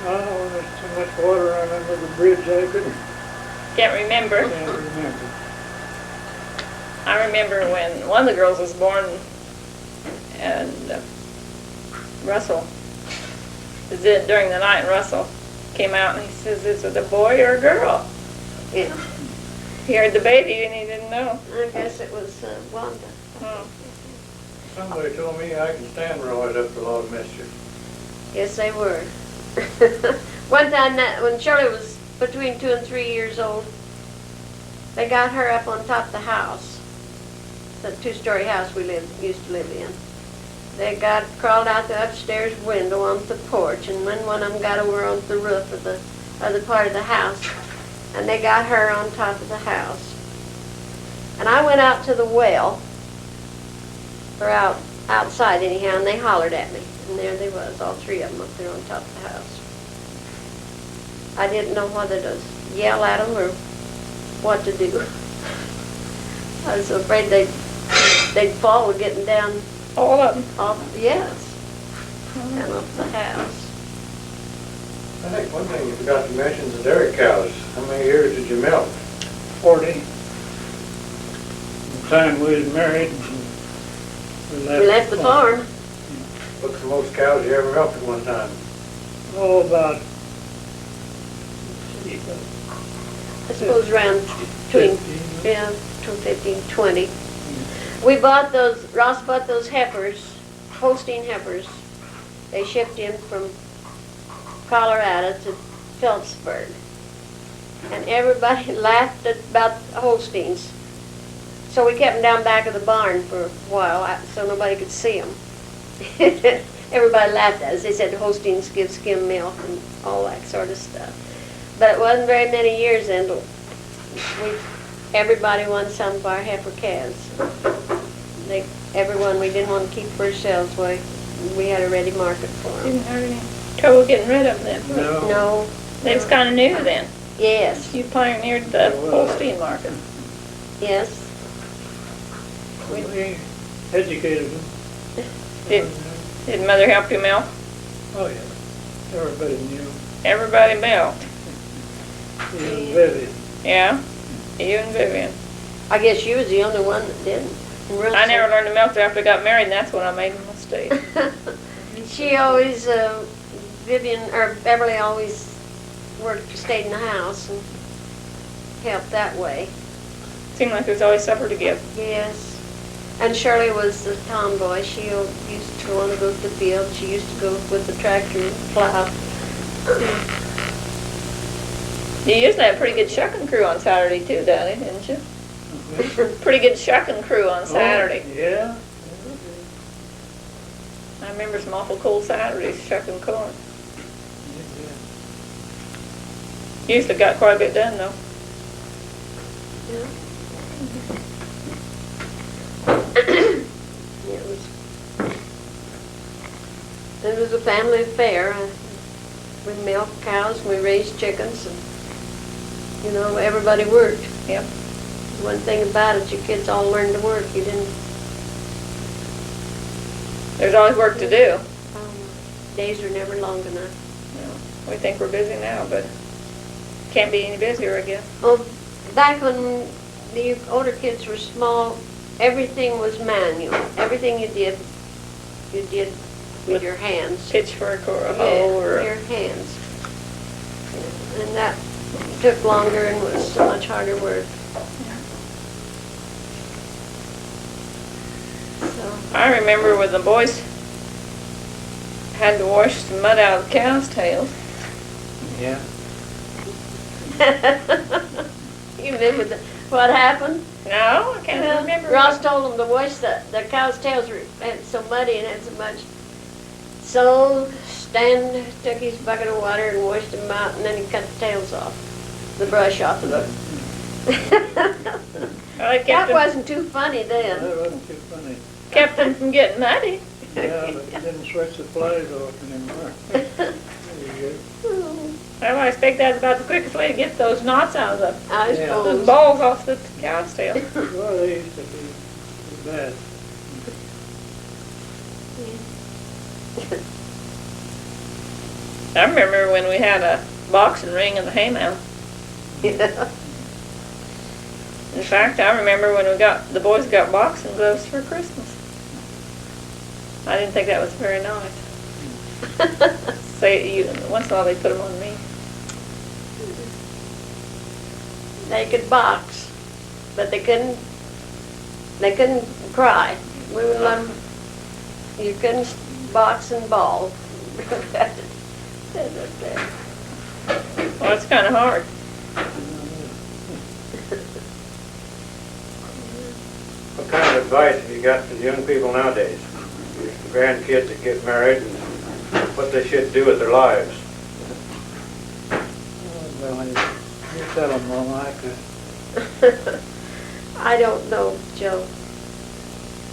Speaker 1: Oh, there's too much water on under the bridge, I couldn't,
Speaker 2: Can't remember.
Speaker 1: can't remember.
Speaker 2: I remember when one of the girls was born, and Russell was in during the night, and Russell came out and he says, "Is it a boy or a girl?"
Speaker 3: Yeah.
Speaker 2: He heard the baby and he didn't know.
Speaker 3: I guess it was Wanda.
Speaker 2: Oh.
Speaker 4: Somebody told me I can stand right up to a lot of mischief.
Speaker 3: Yes, they were. One time when Shirley was between 2 and 3 years old, they got her up on top of the house, the 2-story house we used to live in. They crawled out the upstairs window onto the porch, and then one of them got over onto the roof of the other part of the house, and they got her on top of the house. And I went out to the well, or outside anyhow, and they hollered at me. And there they was, all 3 of them up there on top of the house. I didn't know whether to yell at them or what to do. I was afraid they'd fall with getting down
Speaker 2: All of them.
Speaker 3: off, yes, down off the house.
Speaker 4: I think one thing you forgot to mention is the dairy cows. How many years did you milk?
Speaker 1: 40. The time we was married,
Speaker 3: We left the farm.
Speaker 4: What's the most cows you ever milked at one time?
Speaker 1: Oh, about,
Speaker 3: I suppose around between,
Speaker 1: 15.
Speaker 3: yeah, between 15 and 20. We bought Ross bought those heifers, Holstein heifers. They shipped in from Colorado to Phillipsburg. And everybody laughed about Holsteins. So we kept them down back of the barn for a while so nobody could see them. Everybody laughed at us. They said Holsteins give skim milk and all that sort of stuff. But it wasn't very many years then. Everybody wanted some of our heifer calves. Everyone we didn't want to keep for ourselves. We had a ready market for them.
Speaker 2: Didn't have any trouble getting rid of them then.
Speaker 1: No.
Speaker 3: No.
Speaker 2: They was kind of new then.
Speaker 3: Yes.
Speaker 2: You pioneered the Holstein market.
Speaker 3: Yes.
Speaker 1: We educated them.
Speaker 2: Did Mother help you milk?
Speaker 1: Oh, yeah. Everybody knew.
Speaker 2: Everybody milked.
Speaker 1: Even Vivian.
Speaker 2: Yeah? You and Vivian.
Speaker 3: I guess you was the only one that didn't.
Speaker 2: I never learned to milk till after I got married, and that's when I made a mistake.
Speaker 3: She always, Beverley always stayed in the house and helped that way.
Speaker 2: Seemed like there was always supper to give.
Speaker 3: Yes. And Shirley was the tomboy. She used to want to go to the field. She used to go with the tractor and plow.
Speaker 2: You used to have a pretty good shucking crew on Saturday too, Daddy, didn't you? Pretty good shucking crew on Saturday.
Speaker 1: Oh, yeah.
Speaker 2: I remember some awful cold Saturdays shucking corn. Used to got quite a bit done though.
Speaker 3: It was a family affair. We milked cows, we raised chickens, and, you know, everybody worked.
Speaker 2: Yep.
Speaker 3: One thing about it, your kids all learned to work. You didn't,
Speaker 2: There's always work to do.
Speaker 3: days are never long enough.
Speaker 2: We think we're busy now, but can't be any busier, I guess.
Speaker 3: Well, back when the older kids were small, everything was manual. Everything you did with your hands.
Speaker 2: Pitchfork or a
Speaker 3: Yeah,
Speaker 2: hoe or
Speaker 3: your hands. And that took longer and was so much harder work. So,
Speaker 2: I remember when the boys had to wash the mud out of the cows' tails.
Speaker 1: Yeah.
Speaker 3: you remember what happened?
Speaker 2: No, I can't remember.
Speaker 3: Ross told them to wash the cows' tails were had so muddy and had so much. So Stan took his bucket of water and washed them out, and then he cut the tails off, the brush off of them. That wasn't too funny then.
Speaker 1: That wasn't too funny.
Speaker 2: Kept them from getting muddy.
Speaker 1: Yeah, but you didn't switch the flies off anymore. There you
Speaker 2: Well, I expect that's about the quickest way to get those knots out of
Speaker 3: I
Speaker 1: Yeah.
Speaker 2: those
Speaker 3: suppose.
Speaker 2: balls off the cow's tail.
Speaker 1: go. Well, they used to be bad.
Speaker 2: I remember when we had a boxing ring in the haymow.
Speaker 3: Yeah.
Speaker 2: In fact, I remember when the boys got boxing gloves for Christmas. I didn't think that was very nice. Once in a while they put them on me.
Speaker 3: They could box, but they couldn't cry. We would let them, you couldn't box and ball.
Speaker 2: Well, it's kind of hard.
Speaker 4: What kind of advice have you got for the young people nowadays? The grandkids that get married and what they should do with their lives?
Speaker 1: Well, you tell them, Mama, I could.
Speaker 3: I don't know, Joe.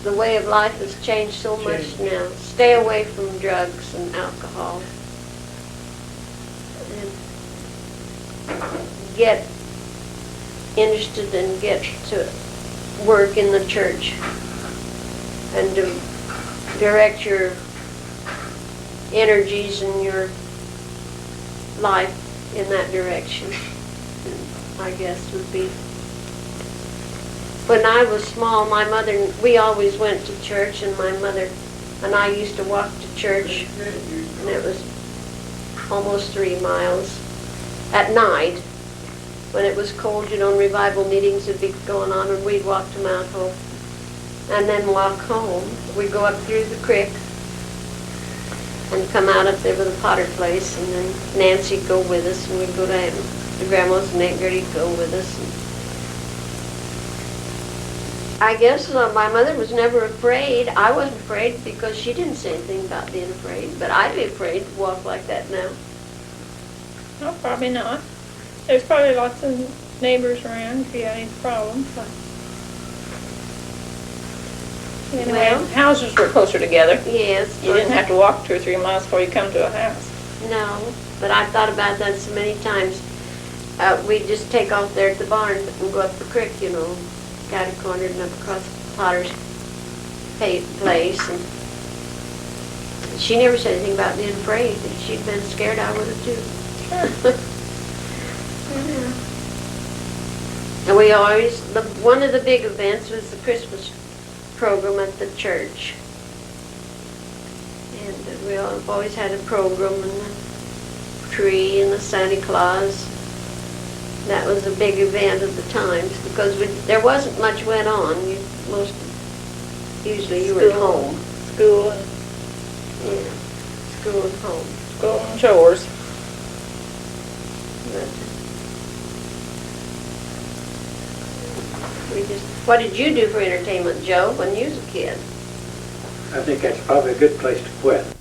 Speaker 3: The way of life has changed so much now. Stay away from drugs and alcohol. And get interested and get to work in the church and to direct your energies and your life in that direction, I guess would be. When I was small, my mother, we always went to church, and my mother and I used to walk to church, and it was almost 3 miles at night. When it was cold, you know, revival meetings would be going on, and we'd walk to Mount Hope and then walk home. We'd go up through the creek and come out up there with a Potter place, and then Nancy'd go with us, and we'd go to the grandma's, and Aunt Gertie'd go with us. And I guess my mother was never afraid. I wasn't afraid because she didn't say anything about being afraid, but I'd be afraid to walk like that now.
Speaker 2: No, probably not. There's probably lots of neighbors around if you had any problems. But anyway,
Speaker 3: Well-
Speaker 2: houses were closer together.
Speaker 3: Yes.
Speaker 2: You didn't have to walk 2 or 3 miles before you come to a house.
Speaker 3: No, but I've thought about that so many times. We'd just take off there at the barn and go up the creek, you know, catty cornered and up across Potter's place. And she never said anything about being afraid. If she'd been scared, I would have too. And we always, one of the big events was the Christmas program at the church. And we always had a program and the tree and the Santa Claus. That was a big event at the times because there wasn't much went on. Usually you were at home.
Speaker 2: School and
Speaker 3: Yeah, school and home.
Speaker 2: school and chores.
Speaker 3: What did you do for entertainment, Joe, when you was a kid?
Speaker 5: I think that's probably a good place to quit.